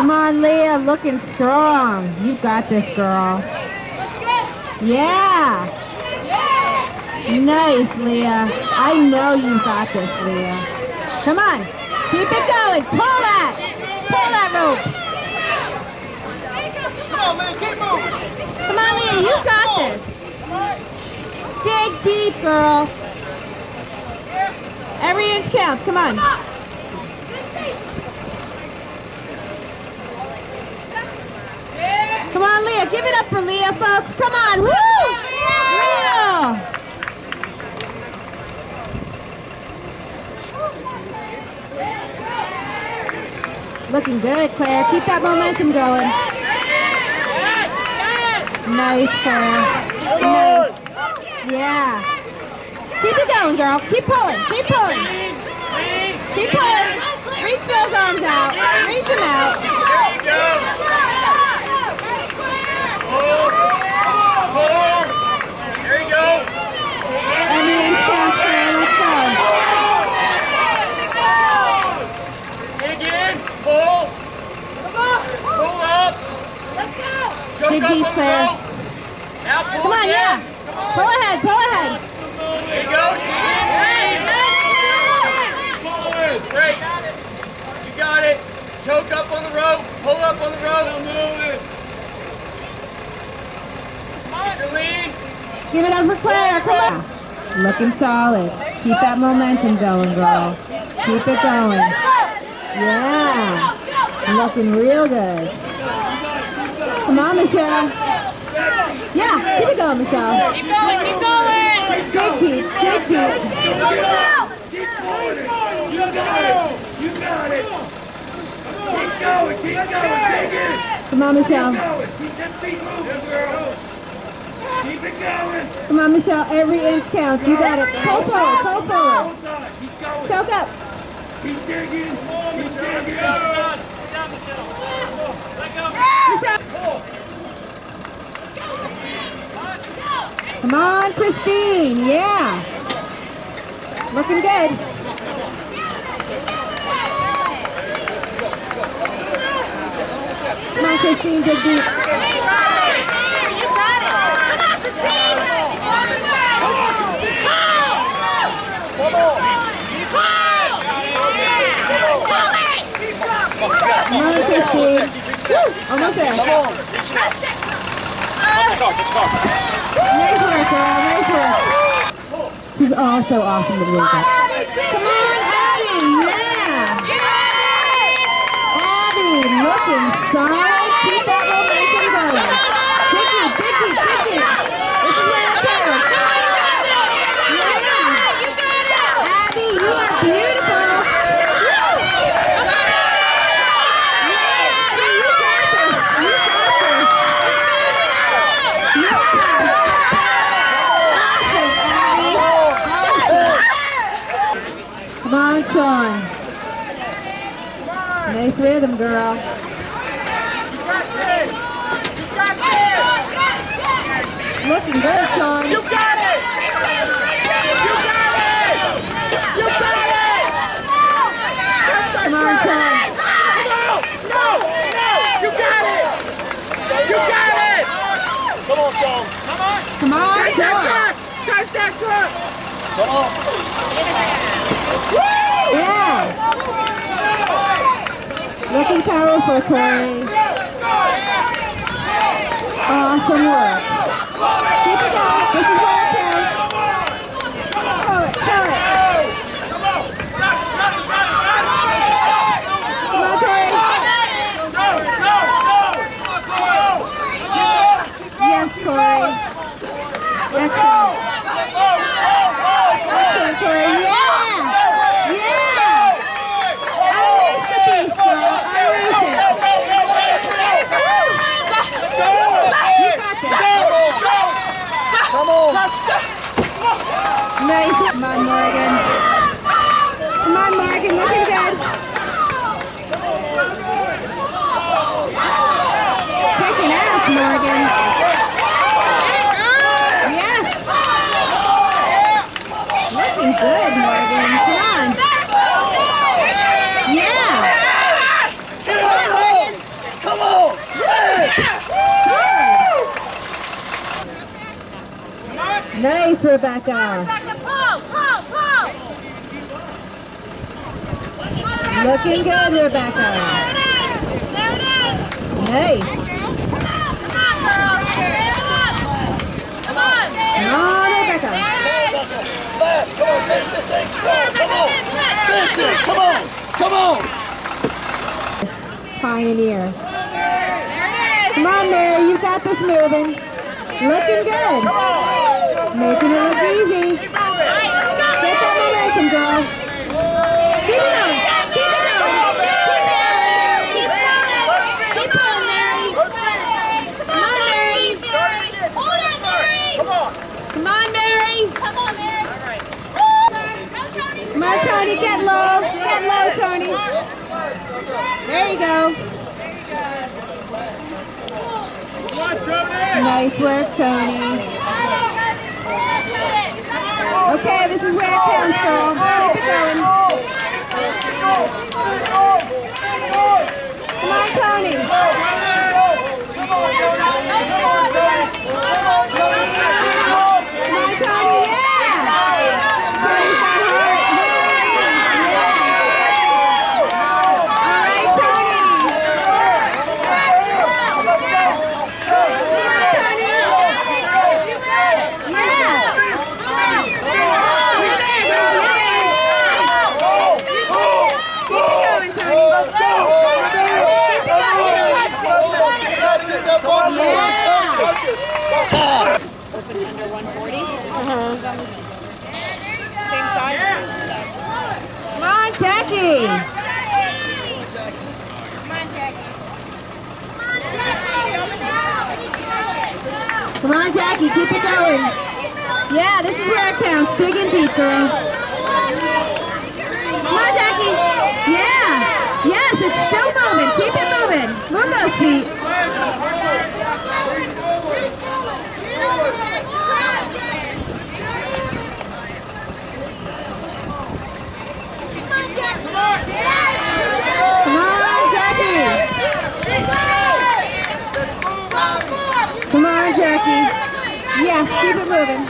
Come on, Leah, looking strong. You got this, girl. Yeah. Nice, Leah. I know you got this, Leah. Come on. Keep it going. Pull that. Pull that rope. Come on, man. Keep moving. Come on, Leah. You got this. Dig deep, girl. Every inch counts. Come on. Come on, Leah. Give it up for Leah, folks. Come on. Woo! Leah! Looking good, Claire. Keep that momentum going. Nice, Claire. Nice. Yeah. Keep it going, girl. Keep pulling. Keep pulling. Keep pulling. Reach those arms out. Reach them out. There you go. Pull. There you go. Every inch counts, Claire. Let's go. Dig in. Pull. Pull up. Let's go. Choke Dig up deep, on the Claire. rope. Now pull Come on, again. yeah. Pull ahead. Pull ahead. There you go. Great. You got it. Choke up on the rope. Pull up on the rope. Get your lead. Give it up for Claire. Come on. Looking solid. Keep that momentum going, girl. Keep it going. Yeah. Looking real good. Come on, Michelle. Yeah, keep it going, Michelle. Keep going. Keep going. Dig deep. Dig deep. Keep pulling it. You got it. You got it. Keep going. Keep going. Dig it. Come on, Michelle. Keep going. Keep them feet moving, girl. Keep it going. Come on, Michelle. Every inch counts. You got it. Pull forward. Pull forward. Hold on. Keep going. Choke up. Keep digging. Keep digging. Michelle. Come on, Christine. Yeah. Looking good. Come on, Christine. Dig deep. You got it. Come on, Come on, Christine. Woo, almost there. Come on. Nice work, girl. Nice work. She's also awesome to look at. Come on, Abby. Yeah. Abby, looking solid. Keep that momentum going. Dig deep, dig deep, dig deep. This is where it counts. Yeah. Abby, you are beautiful. Come on, Sean. Nice rhythm, girl. Looking good, Sean. You got it. You got it. You got it. Come on, Sean. No. You got it. You got it. Come on, Sean. Come on, Sean. Touch that truck. Come on. Yeah. Looking powerful, Corey. Awesome work. Keep it going. This is where it counts. Pull it, pull it. Come on, Corey. Yes, Corey. Excellent. Excellent, Corey. Yeah. Unleash the beast, girl. Unleash it. You got this. Come on. Nice. Come on, Morgan. Come on, Morgan. Looking good. Kicking ass, Morgan. Yes. Looking good, Morgan. Come on. Yeah. Come on, Morgan. Nice, Rebecca. Looking good, Rebecca. Nice. Come on, Rebecca. Last, come on, finish this thing strong. Come on. Finish this, come on. Come on. Pioneer. Come on, Mary, you got this moving. Looking good. Making it look easy. Get that momentum, girl. Keep it on. Keep it on. Keep it on, Mary. Come on, Mary. Come on, Mary. Come on, Tony, get low. Get low, Tony. There you go. Nice work, Tony. Okay, this is where it counts, girl. Keep it going. Come on, Tony. Come on, Tony, yeah! Tony's got heart. All right, Tony. Open under 140. Same size. Come on, Jackie. Come on, Jackie, keep it going. Yeah, this is where it counts. Dig in deep, girl. Come on, Jackie. Yeah. Yes, it's still moving. Keep it moving. Move those feet. Come on, Jackie. Come on, Jackie. Yes, keep it moving.